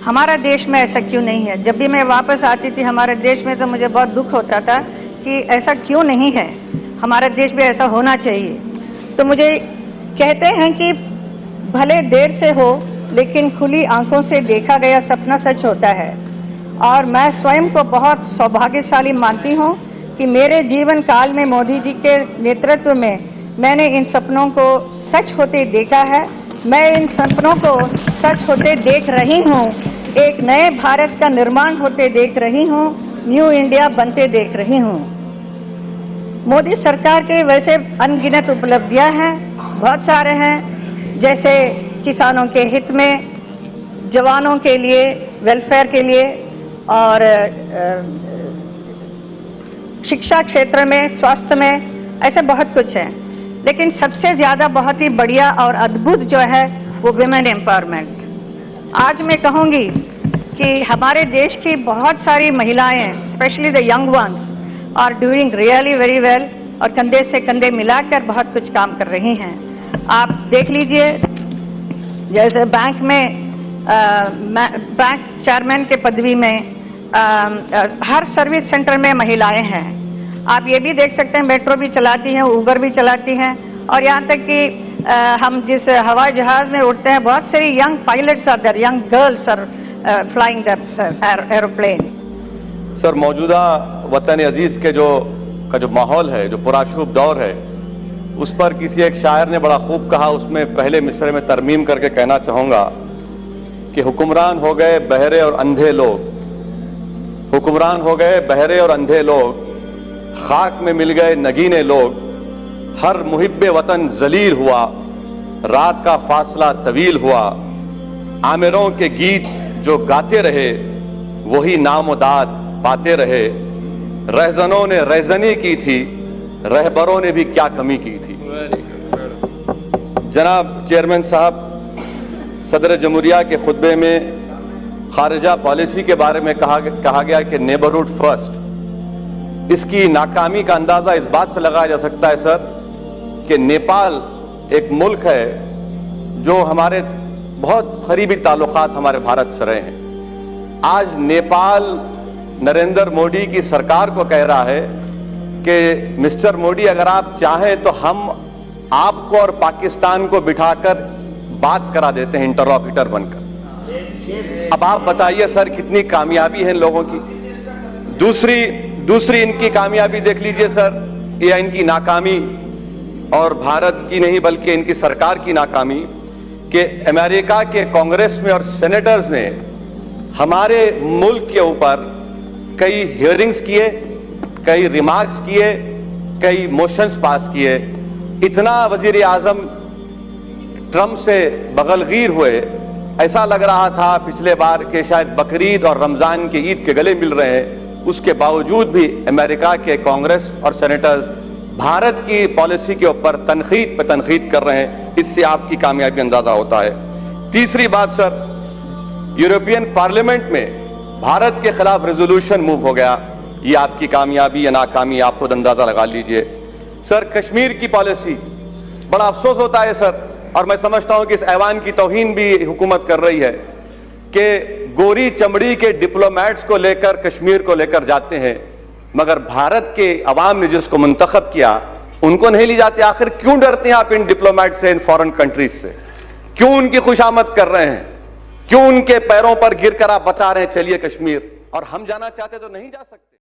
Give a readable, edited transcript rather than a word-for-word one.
हमारा देश में ऐसा क्यों नहीं है। जब भी मैं वापस आती थी हमारे देश में तो मुझे बहुत दुख होता था कि ऐसा क्यों नहीं है, हमारा देश भी ऐसा होना चाहिए। तो मुझे कहते हैं कि भले देर से हो लेकिन खुली आंखों से देखा गया सपना सच होता है, और मैं स्वयं को बहुत सौभाग्यशाली मानती हूँ कि मेरे जीवन काल में मोदी जी के नेतृत्व में मैंने इन सपनों को सच होते देखा है। मैं इन सपनों को सच होते देख रही हूँ, एक नए भारत का निर्माण होते देख रही हूँ, न्यू इंडिया बनते देख रही हूँ। मोदी सरकार के वैसे अनगिनत उपलब्धियां हैं, बहुत सारे हैं, जैसे किसानों के हित में, जवानों के लिए, वेलफेयर के लिए, और शिक्षा क्षेत्र में, स्वास्थ्य में, ऐसे बहुत कुछ है। लेकिन सबसे ज्यादा बहुत ही बढ़िया और अद्भुत जो है वो विमेन एम्पावरमेंट। आज मैं कहूँगी कि हमारे देश की बहुत सारी महिलाएं, specially the young ones, are doing really very well, और कंधे से कंधे मिलाकर बहुत कुछ काम कर रही हैं। आप देख लीजिए, जैसे बैंक में बैंक चेयरमैन के पदवी में, हर सर्विस सेंटर में महिलाएं हैं। आप ये भी देख सकते हैं, मेट्रो भी चलाती हैं, उबर भी चलाती हैं, और यहाँ तक कि हम जिस हवाई जहाज में उड़ते हैं, बहुत सारी young pilots are there, young girls are flying the aeroplane. Sir, मौजूदा वतन अजीज के जो माहौल है, जो पुराशुभ दौर है, उस पर किसी एक शायर ने बड़ा खूब कहा। उसमें पहले मिसरे में तरमीम करके कहना चाहूँगा कि हुक्मरान हो गए बहरे और अंधे लोग, हुक्मरान हो गए बहरे और अंधे लोग, खाक में मिल गए नगीने लोग, हर मुहिब्बे वतन जलील हुआ, रात का फासला तवील हुआ, आमिरों के गीत जो गाते रहे वही नामोदाद पाते रहे, रहजनों ने रहजनी की थी, रहबरों ने भी क्या कमी की थी। जनाब चेयरमैन साहब, सदर जमहूरिया के खुतबे में खारिजा पॉलिसी के बारे में कहा गया कि नेबरहुड फर्स्ट। इसकी नाकामी का अंदाजा इस बात से लगाया जा सकता है सर कि नेपाल एक मुल्क है जो हमारे बहुत करीबी ताल्लुकात हमारे भारत से रहे हैं। आज नेपाल नरेंद्र मोदी की सरकार को कह रहा है कि मिस्टर मोदी, अगर आप चाहें तो हम आपको और पाकिस्तान को बिठाकर बात करा देते हैं इंटरलॉक्यूटर बनकर। अब आप बताइए सर, कितनी कामयाबी है इन लोगों की। दूसरी इनकी कामयाबी देख लीजिए सर, या इनकी नाकामी, और भारत की नहीं बल्कि इनकी सरकार की नाकामी, कि अमेरिका के कांग्रेस में और सेनेटर्स ने हमारे मुल्क के ऊपर कई हियरिंग्स किए, कई रिमार्क्स किए, कई मोशंस पास किए। इतना वजीर आजम ट्रंप से बगलगीर हुए, ऐसा लग रहा था पिछले बार कि शायद बकरीद और रमजान की ईद के गले मिल रहे हैं। उसके बावजूद भी अमेरिका के कांग्रेस और सेनेटर्स भारत की पॉलिसी के ऊपर तनकीद पे तनकीद कर रहे हैं। इससे आपकी कामयाबी अंदाजा होता है। तीसरी बात सर, यूरोपियन पार्लियामेंट में भारत के खिलाफ रेजोल्यूशन मूव हो गया। ये आपकी कामयाबी या नाकामी आप खुद अंदाजा लगा लीजिए। सर, कश्मीर की पॉलिसी, बड़ा अफसोस होता है सर, और मैं समझता हूं कि इस ऐवान की तौहीन भी हुकूमत कर रही है कि गोरी चमड़ी के डिप्लोमेट्स को लेकर कश्मीर को लेकर जाते हैं, मगर भारत के अवाम ने जिसको मुंतखब किया उनको नहीं ले जाते। आखिर क्यों डरते हैं आप इन डिप्लोमेट से, इन फॉरेन कंट्रीज से? क्यों उनकी खुशामद कर रहे हैं? क्यों उनके पैरों पर गिरकर आप बता रहे हैं चलिए कश्मीर, और हम जाना चाहते तो नहीं जा सकते?